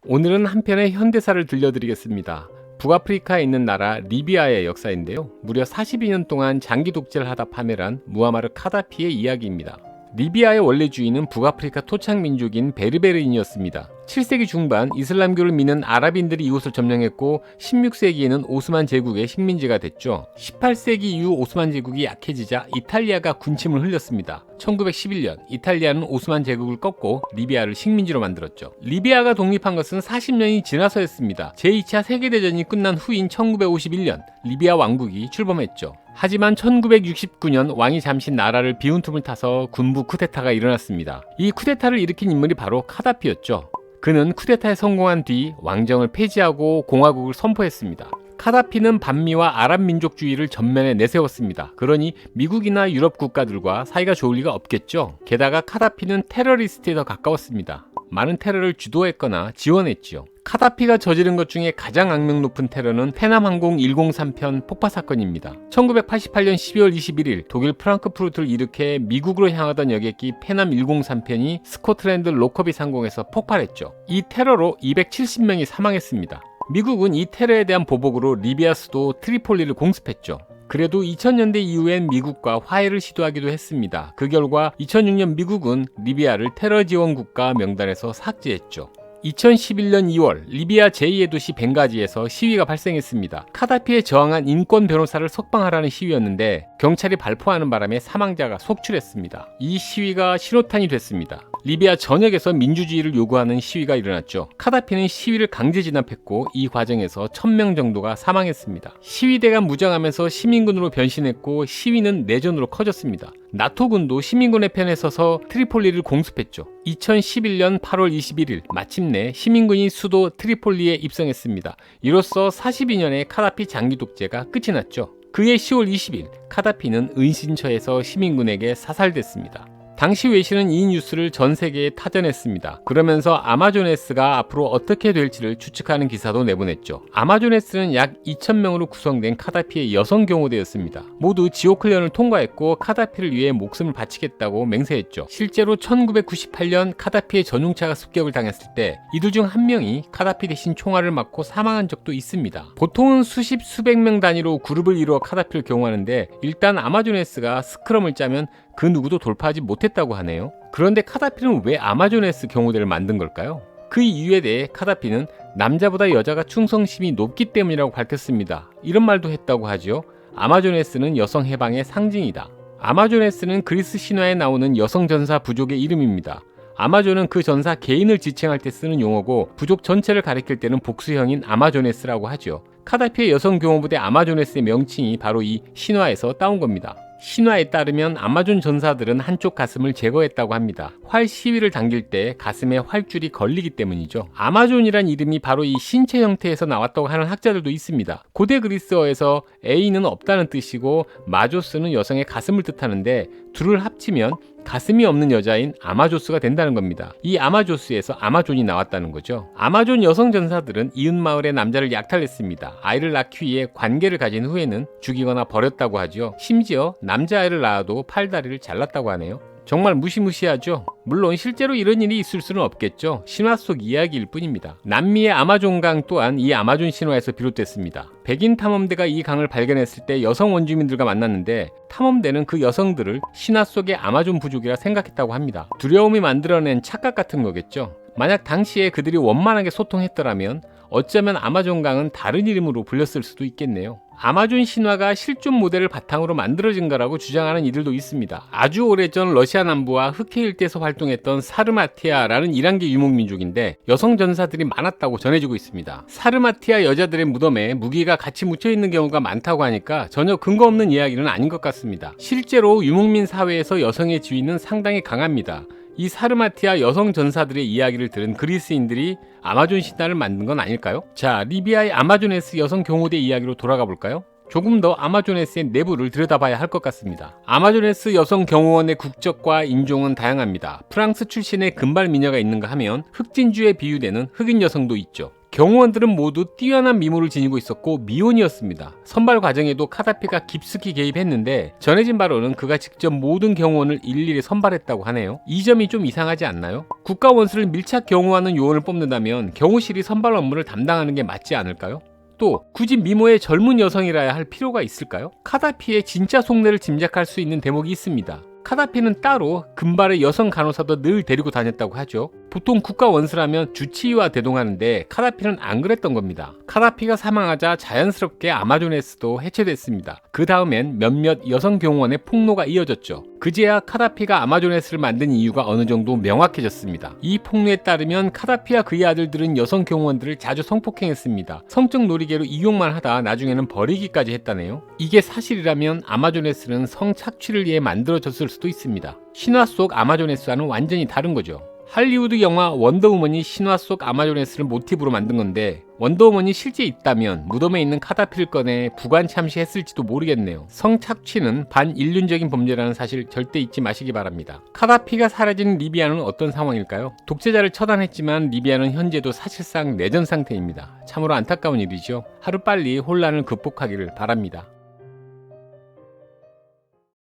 오늘은 한 편의 현대사를 들려드리겠습니다. 북아프리카에 있는 나라 리비아의 역사인데요. 무려 42년 동안 장기 독재를 하다 파멸한 무아마르 카다피의 이야기입니다. 리비아의 원래 주인은 북아프리카 토착민족인 베르베르인이었습니다. 7세기 중반 이슬람교를 믿는 아랍인들이 이곳을 점령했고 16세기에는 오스만 제국의 식민지가 됐죠. 18세기 이후 오스만 제국이 약해지자 이탈리아가 군침을 흘렸습니다. 1911년 이탈리아는 오스만 제국을 꺾고 리비아를 식민지로 만들었죠. 리비아가 독립한 것은 40년이 지나서였습니다. 제2차 세계대전이 끝난 후인 1951년 리비아 왕국이 출범했죠. 하지만 1969년 왕이 잠시 나라를 비운 틈을 타서 군부 쿠데타가 일어났습니다. 이 쿠데타를 일으킨 인물이 바로 카다피였죠. 그는 쿠데타에 성공한 뒤 왕정을 폐지하고 공화국을 선포했습니다. 카다피는 반미와 아랍 민족주의를 전면에 내세웠습니다. 그러니 미국이나 유럽 국가들과 사이가 좋을 리가 없겠죠. 게다가 카다피는 테러리스트에 더 가까웠습니다. 많은 테러를 주도했거나 지원했지요. 카다피가 저지른 것 중에 가장 악명 높은 테러는 페남항공 103편 폭파 사건입니다. 1988년 12월 21일 독일 프랑크푸르트를 일으켜 미국으로 향하던 여객기 페남 103편이 스코틀랜드 로커비 상공에서 폭발했죠. 이 테러로 270명이 사망했습니다. 미국은 이 테러에 대한 보복으로 리비아 수도 트리폴리를 공습했죠. 그래도 2000년대 이후엔 미국과 화해를 시도하기도 했습니다. 그 결과 2006년 미국은 리비아를 테러 지원 국가 명단에서 삭제했죠. 2011년 2월 리비아 제2의 도시 벵가지에서 시위가 발생했습니다. 카다피에 저항한 인권 변호사를 석방하라는 시위였는데 경찰이 발포하는 바람에 사망자가 속출했습니다. 이 시위가 신호탄이 됐습니다. 리비아 전역에서 민주주의를 요구하는 시위가 일어났죠. 카다피는 시위를 강제 진압했고 이 과정에서 1000명 정도가 사망했습니다. 시위대가 무장하면서 시민군으로 변신했고 시위는 내전으로 커졌습니다. 나토군도 시민군의 편에 서서 트리폴리를 공습했죠. 2011년 8월 21일 마침내 시민군이 수도 트리폴리에 입성했습니다. 이로써 42년의 카다피 장기 독재가 끝이 났죠. 그해 10월 20일 카다피는 은신처에서 시민군에게 사살됐습니다. 당시 외신은 이 뉴스를 전 세계에 타전했습니다. 그러면서 아마존에스가 앞으로 어떻게 될지를 추측하는 기사도 내보냈죠. 아마존에스는 약 2,000명으로 구성된 카다피의 여성 경호대였습니다. 모두 지옥 훈련을 통과했고 카다피를 위해 목숨을 바치겠다고 맹세했죠. 실제로 1998년 카다피의 전용차가 습격을 당했을 때 이들 중 한 명이 카다피 대신 총알을 맞고 사망한 적도 있습니다. 보통은 수십 수백 명 단위로 그룹을 이루어 카다피를 경호하는데 일단 아마존에스가 스크럼을 짜면 그 누구도 돌파하지 못했다고 하네요. 그런데 카다피는 왜 아마존에스 경호대를 만든 걸까요? 그 이유에 대해 카다피는 남자보다 여자가 충성심이 높기 때문이라고 밝혔습니다. 이런 말도 했다고 하죠. 아마존에스는 여성 해방의 상징이다. 아마존에스는 그리스 신화에 나오는 여성 전사 부족의 이름입니다. 아마존은 그 전사 개인을 지칭할 때 쓰는 용어고 부족 전체를 가리킬 때는 복수형인 아마존에스라고 하죠. 카다피의 여성 경호부대 아마존에스의 명칭이 바로 이 신화에서 따온 겁니다. 신화에 따르면 아마존 전사들은 한쪽 가슴을 제거했다고 합니다. 활 시위를 당길 때 가슴에 활줄이 걸리기 때문이죠. 아마존이란 이름이 바로 이 신체 형태에서 나왔다고 하는 학자들도 있습니다. 고대 그리스어에서 에이는 없다는 뜻이고 마조스는 여성의 가슴을 뜻하는데 둘을 합치면 가슴이 없는 여자인 아마조스가 된다는 겁니다. 이 아마조스에서 아마존이 나왔다는 거죠. 아마존 여성 전사들은 이웃마을의 남자를 약탈했습니다. 아이를 낳기 위해 관계를 가진 후에는 죽이거나 버렸다고 하죠. 심지어 남자아이를 낳아도 팔다리를 잘랐다고 하네요. 정말 무시무시하죠? 물론 실제로 이런 일이 있을 수는 없겠죠. 신화 속 이야기일 뿐입니다. 남미의 아마존강 또한 이 아마존 신화에서 비롯됐습니다. 백인 탐험대가 이 강을 발견했을 때 여성 원주민들과 만났는데 탐험대는 그 여성들을 신화 속의 아마존 부족이라 생각했다고 합니다. 두려움이 만들어낸 착각 같은 거겠죠. 만약 당시에 그들이 원만하게 소통했더라면 어쩌면 아마존강은 다른 이름으로 불렸을 수도 있겠네요. 아마존 신화가 실존 모델을 바탕으로 만들어진 거라고 주장하는 이들도 있습니다. 아주 오래전 러시아 남부와 흑해 일대에서 활동했던 사르마티아라는 이란계 유목민족인데 여성 전사들이 많았다고 전해지고 있습니다. 사르마티아 여자들의 무덤에 무기가 같이 묻혀있는 경우가 많다고 하니까 전혀 근거 없는 이야기는 아닌 것 같습니다. 실제로 유목민 사회에서 여성의 지위는 상당히 강합니다. 이 사르마티아 여성 전사들의 이야기를 들은 그리스인들이 아마존 신화를 만든 건 아닐까요? 자, 리비아의 아마존에스 여성 경호대 이야기로 돌아가 볼까요? 조금 더 아마존에스의 내부를 들여다봐야 할 것 같습니다. 아마존에스 여성 경호원의 국적과 인종은 다양합니다. 프랑스 출신의 금발 미녀가 있는가 하면 흑진주에 비유되는 흑인 여성도 있죠. 경호원들은 모두 뛰어난 미모를 지니고 있었고 미혼이었습니다. 선발 과정에도 카다피가 깊숙이 개입했는데 전해진 바로는 그가 직접 모든 경호원을 일일이 선발했다고 하네요. 이 점이 좀 이상하지 않나요? 국가 원수를 밀착 경호하는 요원을 뽑는다면 경호실이 선발 업무를 담당하는 게 맞지 않을까요? 또 굳이 미모의 젊은 여성이라야 할 필요가 있을까요? 카다피의 진짜 속내를 짐작할 수 있는 대목이 있습니다. 카다피는 따로 금발의 여성 간호사도 늘 데리고 다녔다고 하죠. 보통 국가 원수라면 주치의와 대동하는데 카다피는 안 그랬던 겁니다. 카다피가 사망하자 자연스럽게 아마조네스도 해체됐습니다. 그 다음엔 몇몇 여성 경호원의 폭로가 이어졌죠. 그제야 카다피가 아마조네스를 만든 이유가 어느 정도 명확해졌습니다. 이 폭로에 따르면 카다피와 그의 아들들은 여성 경호원들을 자주 성폭행했습니다. 성적 놀이개로 이용만 하다 나중에는 버리기까지 했다네요. 이게 사실이라면 아마조네스는 성착취를 위해 만들어졌을 수도 있습니다. 신화 속 아마조네스와는 완전히 다른 거죠. 할리우드 영화 원더우먼이 신화 속 아마조네스를 모티브로 만든 건데 원더우먼이 실제 있다면 무덤에 있는 카다피를 꺼내 부관 참시했을지도 모르겠네요. 성착취는 반인륜적인 범죄라는 사실 절대 잊지 마시기 바랍니다. 카다피가 사라진 리비아는 어떤 상황일까요? 독재자를 처단했지만 리비아는 현재도 사실상 내전 상태입니다. 참으로 안타까운 일이죠. 하루빨리 혼란을 극복하기를 바랍니다.